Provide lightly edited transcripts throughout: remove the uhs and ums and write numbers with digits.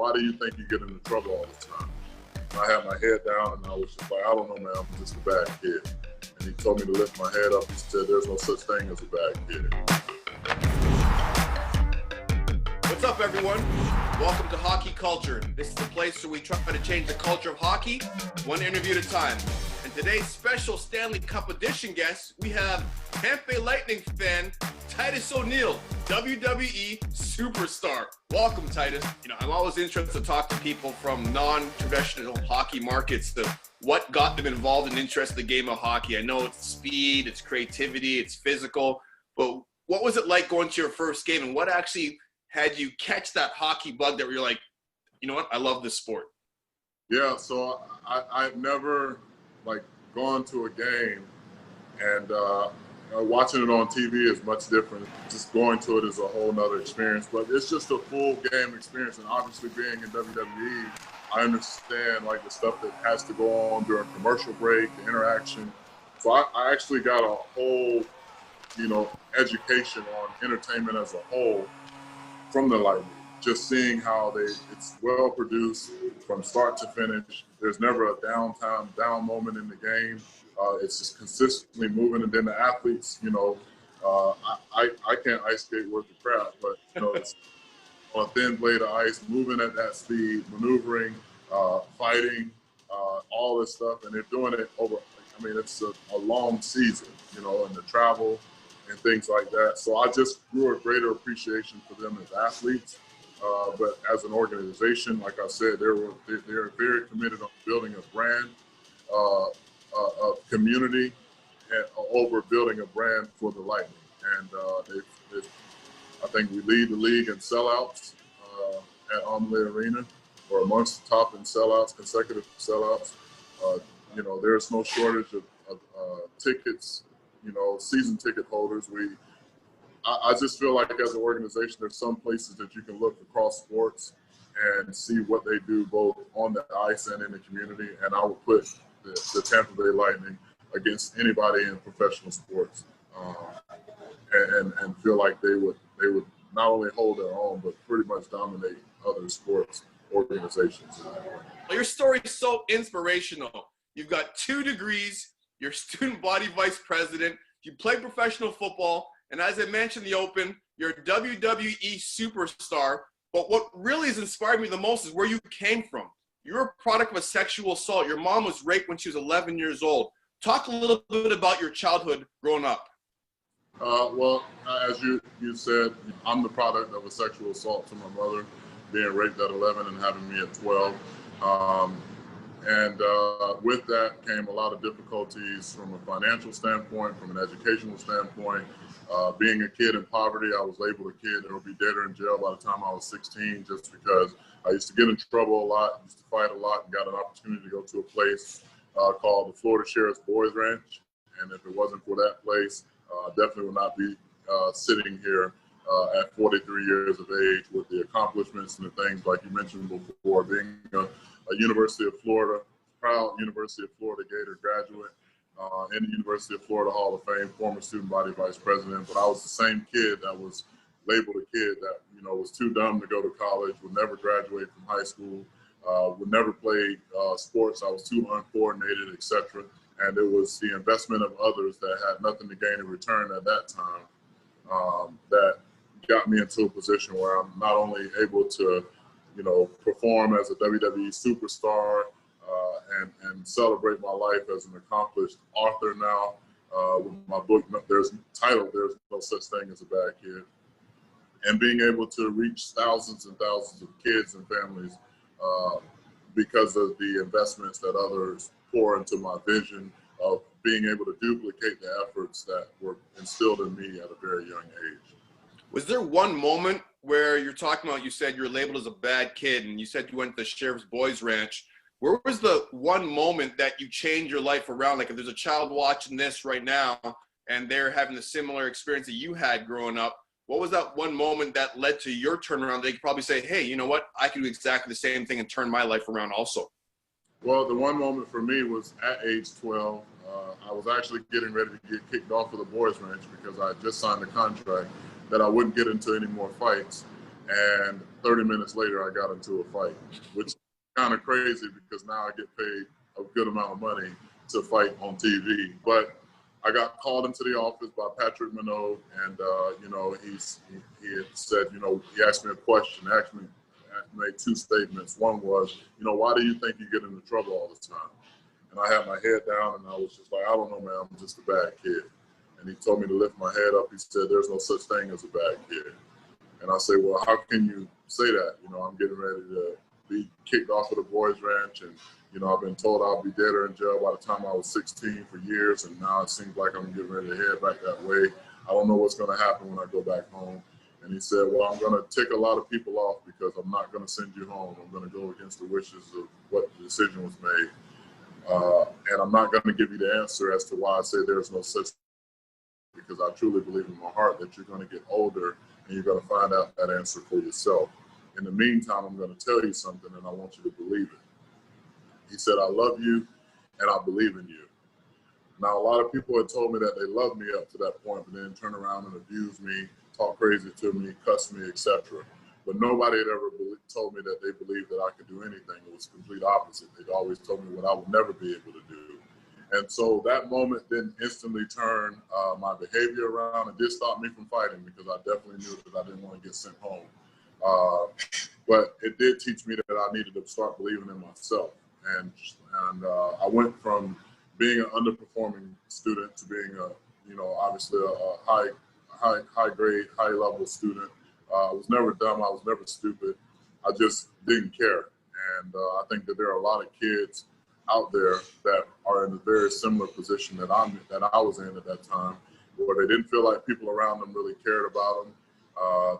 why do you think you get into trouble all the time? And I had my head down and I was just like, I don't know, man, I'm just a bad kid. And he told me to lift my head up. He said, there's no such thing as a bad kid. What's up, everyone? Welcome to Hockey Culture. This is the place where we try to change the culture of hockey, one interview at a time. And today's special Stanley Cup edition guest, we have Tampa Lightning fan Titus O'Neil, WWE superstar. Welcome, Titus. You know, I'm always interested to talk to people from non-traditional hockey markets to what got them involved and interested in the game of hockey. I know it's speed, it's creativity, it's physical, but what was it like going to your first game, and what actually had you catch that hockey bug that you're like, you know what, I love this sport? Yeah, so I've never gone to a game, and watching it on TV is much different. Just going to it is a whole nother experience, but it's just a full game experience. And obviously being in WWE, I understand the stuff that has to go on during commercial break, the interaction. So I actually got a whole, education on entertainment as a whole from the Lightning. Just seeing how it's well produced from start to finish. There's never a down moment in the game. It's just consistently moving, and then the athletes, I can't ice skate worth the crap, but it's on a thin blade of ice, moving at that speed, maneuvering, fighting, all this stuff, and they're doing it over. I mean, it's a long season, and the travel and things like that. So I just grew a greater appreciation for them as athletes. But as an organization, like I said, they're very committed on building a brand, a community, and over building a brand for the Lightning. And I think we lead the league in sellouts at Amalie Arena, or amongst the top in sellouts, consecutive sellouts. There's no shortage of tickets, season ticket holders. I just feel like as an organization, there's some places that you can look across sports and see what they do both on the ice and in the community. And I would put the Tampa Bay Lightning against anybody in professional sports, and feel like they would not only hold their own, but pretty much dominate other sports organizations. Well, your story is so inspirational. You've got 2 degrees, you're student body vice president, you play professional football, and as I mentioned in the open, you're a WWE superstar. But what really has inspired me the most is where you came from. You're a product of a sexual assault. Your mom was raped when she was 11 years old. Talk a little bit about your childhood growing up. Well, as you said, I'm the product of a sexual assault to my mother, being raped at 11 and having me at 12. And with that came a lot of difficulties from a financial standpoint, from an educational standpoint. Being a kid in poverty, I was labeled a kid that would be dead or in jail by the time I was 16, just because I used to get in trouble a lot, used to fight a lot, and got an opportunity to go to a place called the Florida Sheriff's Boys Ranch. And if it wasn't for that place, I definitely would not be sitting here at 43 years of age with the accomplishments and the things like you mentioned before, being a University of Florida, proud University of Florida Gator graduate, in the University of Florida Hall of Fame, former student body vice president. But I was the same kid that was labeled a kid that, was too dumb to go to college, would never graduate from high school, would never play sports. I was too uncoordinated, etc. And it was the investment of others that had nothing to gain in return at that time that got me into a position where I'm not only able to, perform as a WWE superstar and celebrate my life as an accomplished author now. With my book, there's no such thing as a bad kid. And being able to reach thousands and thousands of kids and families because of the investments that others pour into my vision of being able to duplicate the efforts that were instilled in me at a very young age. Was there one moment where you're talking about, you said you're labeled as a bad kid, and you said you went to the Sheriff's Boys Ranch. Where was the one moment that you changed your life around? Like if there's a child watching this right now and they're having a similar experience that you had growing up, what was that one moment that led to your turnaround? They could probably say, hey, you know what? I can do exactly the same thing and turn my life around also. Well, the one moment for me was at age 12. I was actually getting ready to get kicked off of the Boys Ranch because I had just signed a contract that I wouldn't get into any more fights. And 30 minutes later, I got into a fight, which is kind of crazy because now I get paid a good amount of money to fight on TV. But I got called into the office by Patrick Minogue, and he had said, he asked me a question, made two statements. One was, why do you think you get into trouble all the time? And I had my head down, and I was just like, I don't know, man, I'm just a bad kid. And he told me to lift my head up. He said, there's no such thing as a bad kid. And I say, well, how can you say that? I'm getting ready to be kicked off of the boys' ranch, and I've been told I'll be dead or in jail by the time I was 16 for years, and now it seems like I'm getting ready to head back that way. I don't know what's going to happen when I go back home. And he said, well, I'm going to tick a lot of people off because I'm not going to send you home. I'm going to go against the wishes of what the decision was made. And I'm not going to give you the answer as to why I say there's no such thing, because I truly believe in my heart that you're going to get older and you're going to find out that answer for yourself. In the meantime, I'm going to tell you something, and I want you to believe it. He said, I love you, and I believe in you. Now, a lot of people had told me that they loved me up to that point, but then turn around and abuse me, talk crazy to me, cuss me, etc. But nobody had ever told me that they believed that I could do anything. It was the complete opposite. They'd always told me what I would never be able to do. And so that moment didn't instantly turn my behavior around. It did stop me from fighting because I definitely knew that I didn't want to get sent home. But it did teach me that I needed to start believing in myself. And I went from being an underperforming student to being obviously a high grade, high level student. I was never dumb. I was never stupid. I just didn't care. And I think that there are a lot of kids out there that are in a very similar position that I was in at that time, where they didn't feel like people around them really cared about them.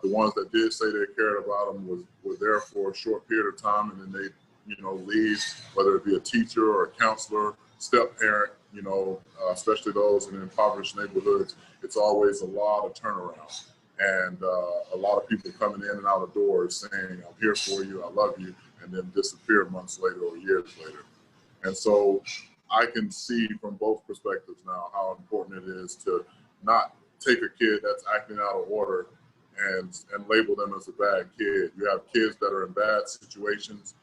The ones that did say they cared about them were there for a short period of time, and then they leave, whether it be a teacher or a counselor, step parent, especially those in impoverished neighborhoods. It's always a lot of turnaround, and a lot of people coming in and out of doors saying, I'm here for you, I love you, and then disappear months later or years later. And so I can see from both perspectives now how important it is to not take a kid that's acting out of order and label them as a bad kid. You have kids that are in bad situations,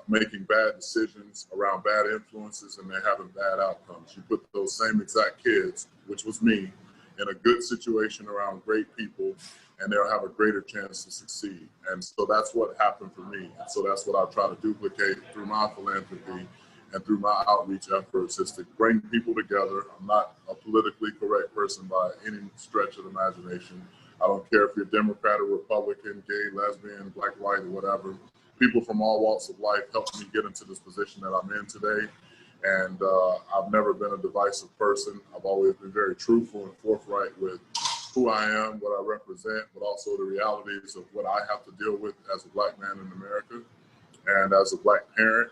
making bad decisions around bad influences, and they're having bad outcomes. You put those same exact kids, which was me, in a good situation around great people, and they'll have a greater chance to succeed. And so that's what happened for me. And so that's what I try to duplicate through my philanthropy and through my outreach efforts, is to bring people together. I'm not a politically correct person by any stretch of the imagination. I don't care if you're Democrat or Republican, gay, lesbian, black, white, or whatever. People from all walks of life helped me get into this position that I'm in today. And I've never been a divisive person. I've always been very truthful and forthright with who I am, what I represent, but also the realities of what I have to deal with as a black man in America, and as a black parent,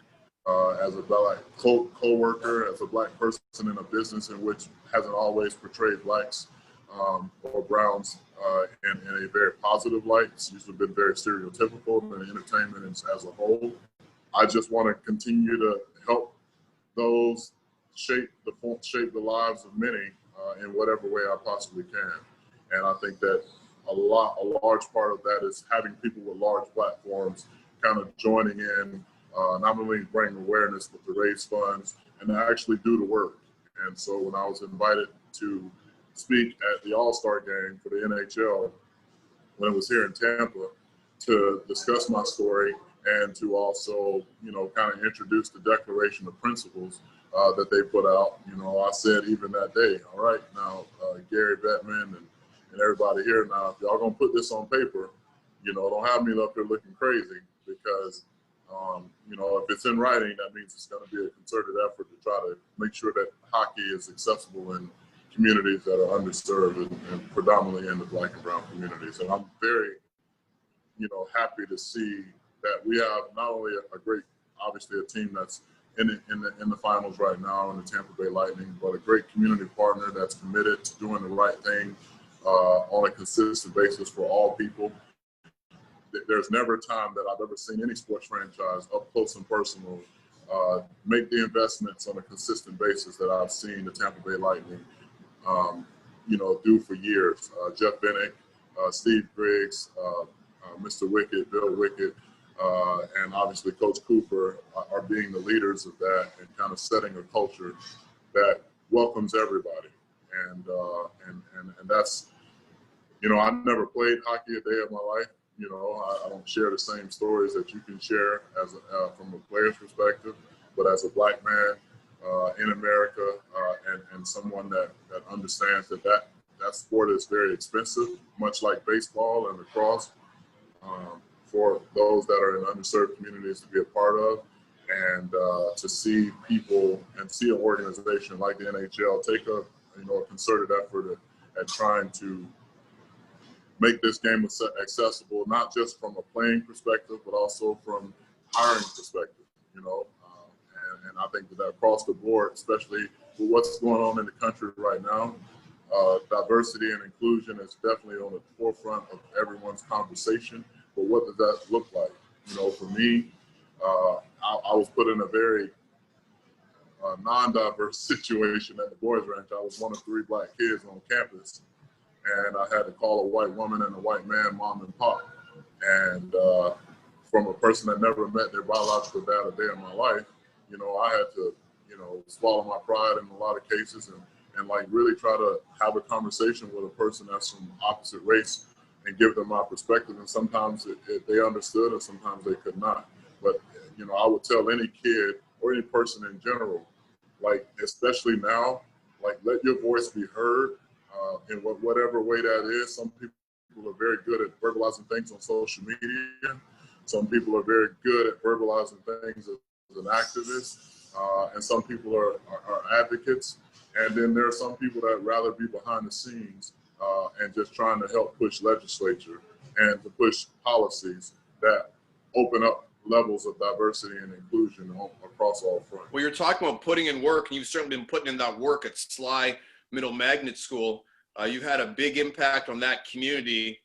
as a black co-worker, as a black person in a business in which hasn't always portrayed blacks or browns in a very positive light. It's usually been very stereotypical in entertainment as a whole. I just want to continue to help those shape the lives of many in whatever way I possibly can. And I think that a large part of that is having people with large platforms kind of joining in, not only bring awareness, but to raise funds and to actually do the work. And so when I was invited to speak at the All-Star game for the NHL, when it was here in Tampa, to discuss my story and to also, kind of introduce the Declaration of Principles that they put out. I said even that day, all right, now, Gary Bettman and everybody here, now, if y'all gonna put this on paper, don't have me up here looking crazy, because, if it's in writing, that means it's gonna be a concerted effort to try to make sure that hockey is accessible in communities that are underserved and predominantly in the black and brown communities. And I'm very, happy to see that we have not only a great, obviously a team that's in the finals right now in the Tampa Bay Lightning, but a great community partner that's committed to doing the right thing on a consistent basis for all people. There's never a time that I've ever seen any sports franchise up close and personal make the investments on a consistent basis that I've seen the Tampa Bay Lightning do for years. Jeff Bennett, Steve Griggs, Mr. Wickett, Bill Wickett, and obviously Coach Cooper are being the leaders of that and kind of setting a culture that welcomes everybody. And that's, you know, I never played hockey a day of my life. You know, I don't share the same stories that you can share as from a player's perspective, but as a black man in America and someone that understands that sport is very expensive, much like baseball and lacrosse, for those that are in underserved communities to be a part of, and to see people and see an organization like the NHL take a concerted effort at trying to make this game accessible, not just from a playing perspective, but also from hiring perspective, you know. And I think that across the board, especially with what's going on in the country right now, diversity and inclusion is definitely on the forefront of everyone's conversation. But what does that look like? You know, for me, I was put in a very non-diverse situation at the boys' ranch. I was one of 3 black kids on campus, and I had to call a white woman and a white man mom and pop. And from a person that never met their biological dad a day in my life, you know, I had to, you know, swallow my pride in a lot of cases and like really try to have a conversation with a person that's from opposite race and give them my perspective. And sometimes they understood and sometimes they could not. But, you know, I would tell any kid or any person in general, like, especially now, like, let your voice be heard in whatever way that is. Some people are very good at verbalizing things on social media. Some people are very good at verbalizing things as an activist. And some people are advocates. And then there are some people that rather be behind the scenes and just trying to help push legislature and to push policies that open up levels of diversity and inclusion across all fronts. Well, you're talking about putting in work, and you've certainly been putting in that work at Sly Middle Magnet School. You've had a big impact on that community,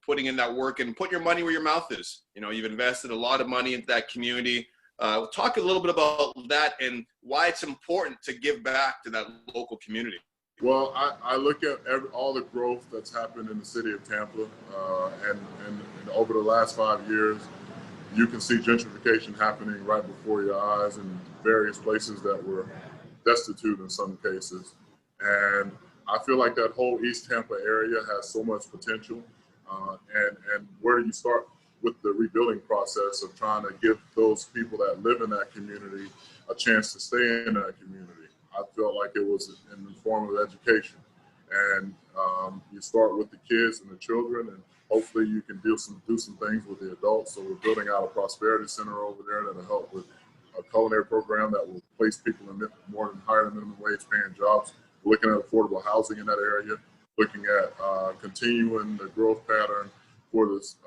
putting in that work and putting your money where your mouth is. You know, you've invested a lot of money into that community. Talk a little bit about that and why it's important to give back to that local community. Well, I look at all the growth that's happened in the city of Tampa, and over the last 5 years, you can see gentrification happening right before your eyes in various places that were destitute in some cases. And I feel like that whole East Tampa area has so much potential. And where do you start with the rebuilding process of trying to give those people that live in that community a chance to stay in that community? I felt like it was in the form of education. And you start with the kids and the children, and hopefully you can do some things with the adults. So we're building out a prosperity center over there that'll help with a culinary program that will place people in more than higher than minimum wage paying jobs. We're looking at affordable housing in that area, looking at continuing the growth pattern for this,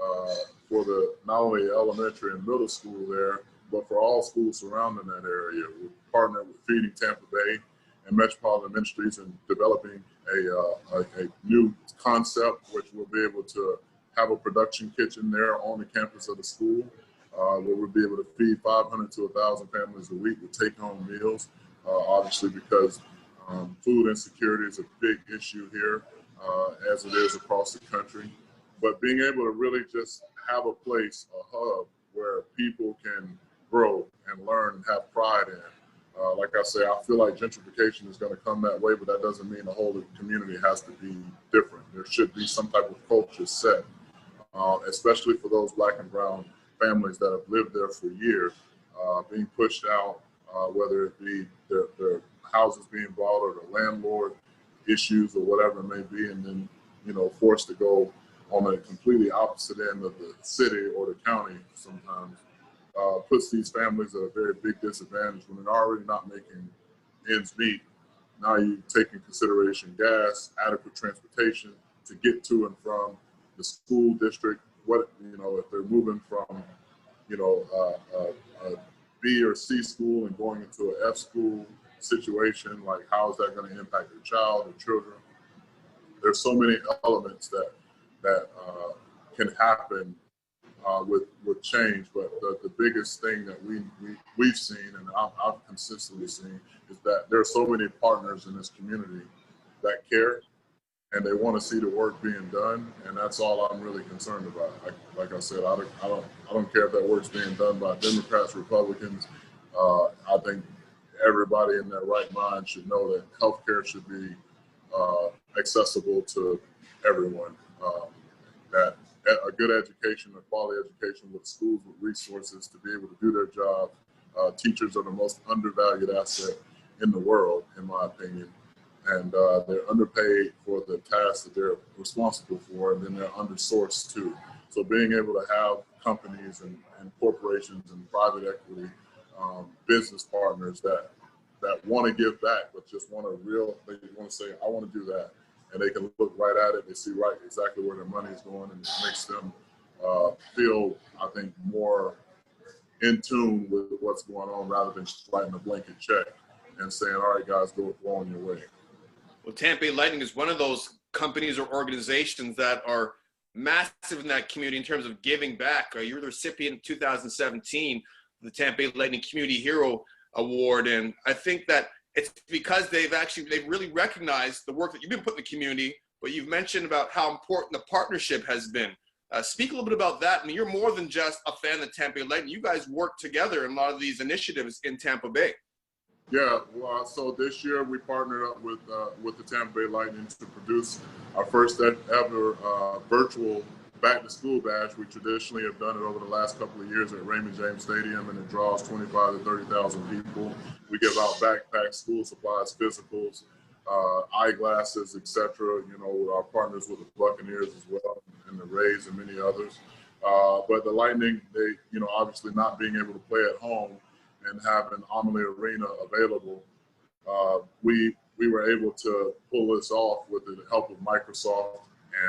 for the not only elementary and middle school there, but for all schools surrounding that area. We're partnering with Feeding Tampa Bay and Metropolitan Ministries and developing a new concept, which we'll be able to have a production kitchen there on the campus of the school, where we'll be able to feed 500 to 1,000 families a week with take-home meals, obviously because food insecurity is a big issue here, as it is across the country. But being able to really just have a place, a hub, where people can grow and learn and have pride in. Like I say, I feel like gentrification is going to come that way, but that doesn't mean the whole community has to be different. There should be some type of culture set, especially for those black and brown families that have lived there for years, being pushed out, whether it be their houses being bought or the landlord issues or whatever it may be, and then, you know, forced to go on a completely opposite end of the city or the county sometimes, puts these families at a very big disadvantage when they're already not making ends meet. Now you take in consideration gas, adequate transportation to get to and from the school district. What, you know, if they're moving from, you know, a B or C school and going into an F school situation, like how is that going to impact their child or children? There's so many elements that can happen with change, but the biggest thing that we've seen, and I've consistently seen, is that there are so many partners in this community that care and they want to see the work being done, and that's all I'm really concerned about. Like I said, I don't care if that work's being done by Democrats, Republicans. I think everybody in their right mind should know that healthcare should be accessible to everyone. That a good education, a quality education with schools with resources to be able to do their job. Teachers are the most undervalued asset in the world, in my opinion. And they're underpaid for the tasks that they're responsible for, and then they're undersourced too. So being able to have companies and corporations and private equity business partners that want to give back, but just want they want to say, I want to do that. And they can look right at it, they see right exactly where their money is going, and it makes them feel, I think, more in tune with what's going on rather than just writing a blanket check and saying, all right, guys, go on your way. Well, Tampa Lightning is one of those companies or organizations that are massive in that community in terms of giving back. You're the recipient in 2017 of the Tampa Lightning Community Hero Award, and I think that it's because they've really recognized the work that you've been putting in the community, but you've mentioned about how important the partnership has been. Speak a little bit about that. I mean, you're more than just a fan of Tampa Lightning. You guys work together in a lot of these initiatives in Tampa Bay. Yeah, well, so this year we partnered up with the Tampa Bay Lightning to produce our first ever virtual back-to-school bash. We traditionally have done it over the last couple of years at Raymond James Stadium, and it draws 25,000 to 30,000 people. We give out backpacks, school supplies, physicals, eyeglasses, etc. With our partners with the Buccaneers as well, and the Rays and many others. But the Lightning, they, obviously not being able to play at home and having Amalie Arena available, we were able to pull this off with the help of Microsoft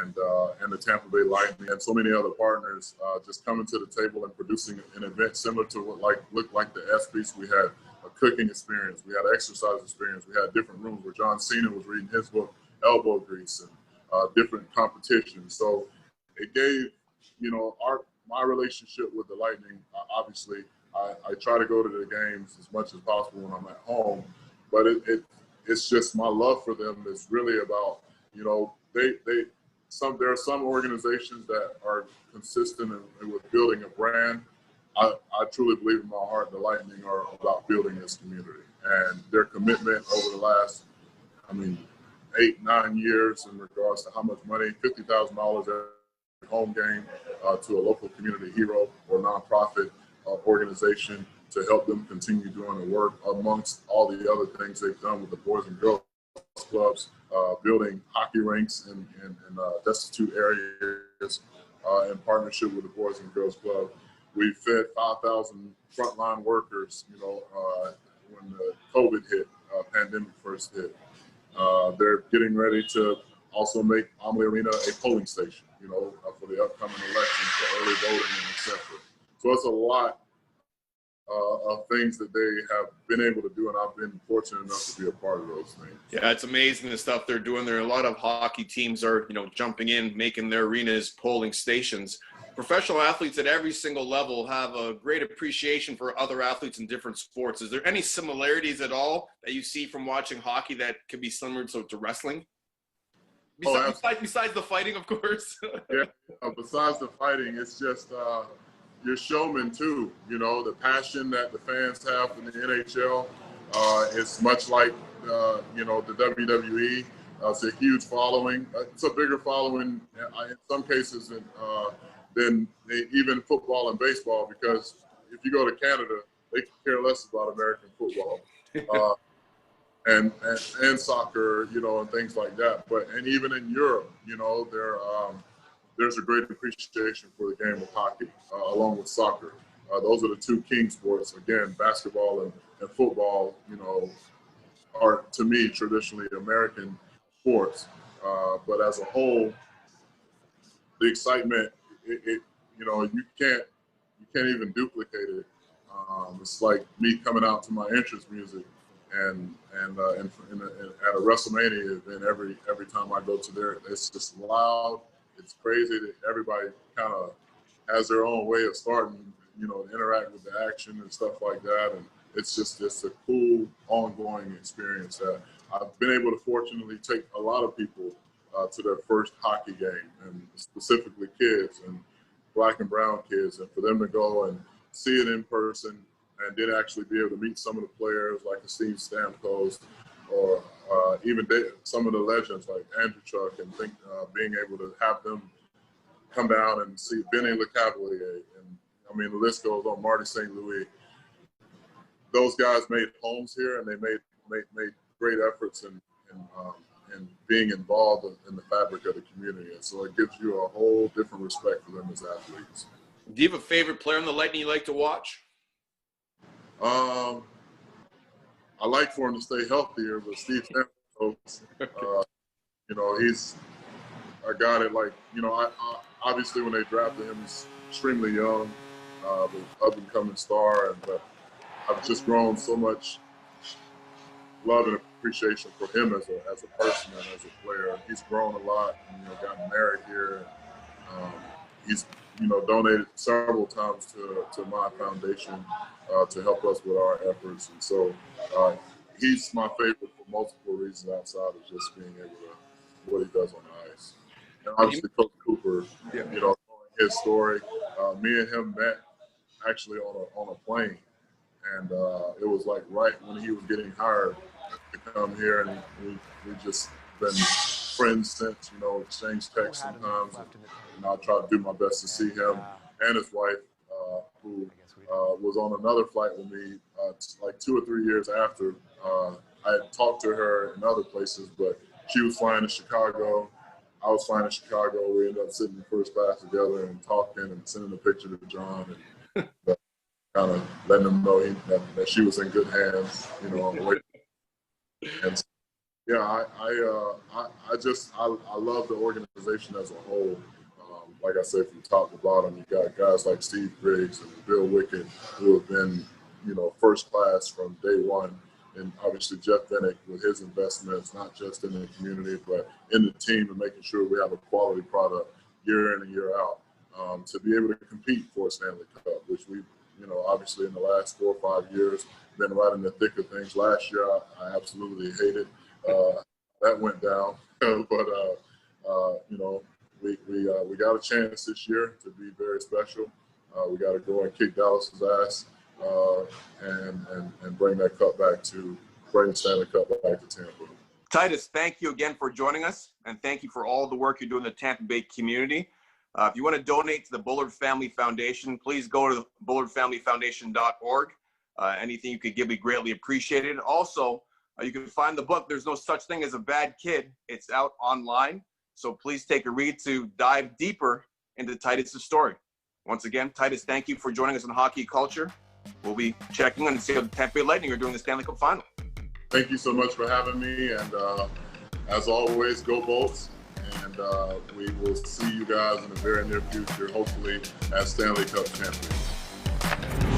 and the Tampa Bay Lightning and so many other partners, just coming to the table and producing an event similar to what looked like the ESPYs. We had a cooking experience, we had an exercise experience, we had different rooms where John Cena was reading his book, Elbow Grease, and different competitions. So it gave, my relationship with the Lightning, obviously, I try to go to the games as much as possible when I'm at home, but it's just my love for them is really about, there are some organizations that are consistent with building a brand. I truly believe in my heart the Lightning are about building this community, and their commitment over the last, 8-9 years in regards to how much money, $50,000 every home game to a local community hero or nonprofit organization to help them continue doing the work amongst all the other things they've done with the Boys and Girls Clubs, building hockey rinks in destitute areas in partnership with the Boys and Girls Club. We fed 5,000 frontline workers, when the COVID hit, pandemic first hit. They're getting ready to also make Amalie Arena a polling station, for the upcoming elections, for early voting and etc. So it's a lot of things that they have been able to do, and I've been fortunate enough to be a part of those things. Yeah, it's amazing the stuff they're doing. There are a lot of hockey teams are, jumping in, making their arenas polling stations. Professional athletes at every single level have a great appreciation for other athletes in different sports. Is there any similarities at all that you see from watching hockey that could be similar to wrestling? Besides the fighting, of course. Yeah, besides the fighting, it's just you're showmen too. The passion that the fans have in the NHL is much like the WWE. It's a huge following. It's a bigger following in some cases than even football and baseball, because if you go to Canada, they care less about American football and soccer, and things like that. And even in Europe, there's a great appreciation for the game of hockey, along with soccer. Those are the two king sports. Again, basketball and football, are, to me, traditionally American sports. But as a whole, the excitement, you can't even duplicate it. It's like me coming out to my entrance music and at a WrestleMania event every time I go to there. It's just loud. It's crazy that everybody kind of has their own way of starting, to interact with the action and stuff like that. And it's a cool, ongoing experience that I've been able to fortunately take a lot of people to their first hockey game, and specifically kids and black and brown kids, and for them to go and see it in person and then actually be able to meet some of the players like Steve Stamkos or even some of the legends like Andrew Chuck, and being able to have them come down and see Benny LeCavalier, and I mean the list goes on, Marty St. Louis. Those guys made homes here, and they made great efforts in being involved in the fabric of the community, and so it gives you a whole different respect for them as athletes. Do you have a favorite player on the Lightning you like to watch? I like for him to stay healthier, but Steve Stamkos, you know, he's a guy that, like, you know, I obviously when they drafted him, he's extremely young, the up-and-coming star, but I've just grown so much love and appreciation for him as a person and as a player. He's grown a lot, and, you know, gotten married here. He's, you know, donated several times to my foundation to help us with our efforts, and so he's my favorite for multiple reasons outside of just being able to what he does on the ice. And obviously, Coach Cooper, you know, his story. Me and him met actually on a plane, and it was like right when he was getting hired to come here, and we just been friends since. You know, exchange texts sometimes, and I try to do my best to see him and his wife, who was on another flight with me like 2 or 3 years after. I had talked to her in other places, but she was flying to Chicago. I was flying to Chicago. We ended up sitting in first class together and talking and sending a picture to John, and kind of letting him know that she was in good hands, you know, on the way. And so, yeah, I love the organization as a whole. Like I said, from top to bottom, you got guys like Steve Briggs and Bill Wickett, who have been, you know, first class from day one. And obviously Jeff Bennett with his investments, not just in the community, but in the team, and making sure we have a quality product year in and year out, to be able to compete for a Stanley Cup, which we, you know, obviously in the last 4 or 5 years, been right in the thick of things. Last year, I absolutely hated that went down, but you know, we got a chance this year to be very special. We got to go and kick Dallas's ass. And bring that cup back bring the Stanley Cup back to Tampa. Titus, thank you again for joining us, and thank you for all the work you're doing in the Tampa Bay community. If you want to donate to the Bullard Family Foundation, please go to bullardfamilyfoundation.org. Anything you could give, be greatly appreciated. Also, you can find the book, There's No Such Thing as a Bad Kid. It's out online, so please take a read to dive deeper into Titus' story. Once again, Titus, thank you for joining us on Hockey Culture. We'll be checking on and see how the Tampa Bay Lightning are doing the Stanley Cup Final. Thank you so much for having me, and as always, go Bolts, and we will see you guys in the very near future, hopefully as Stanley Cup champions.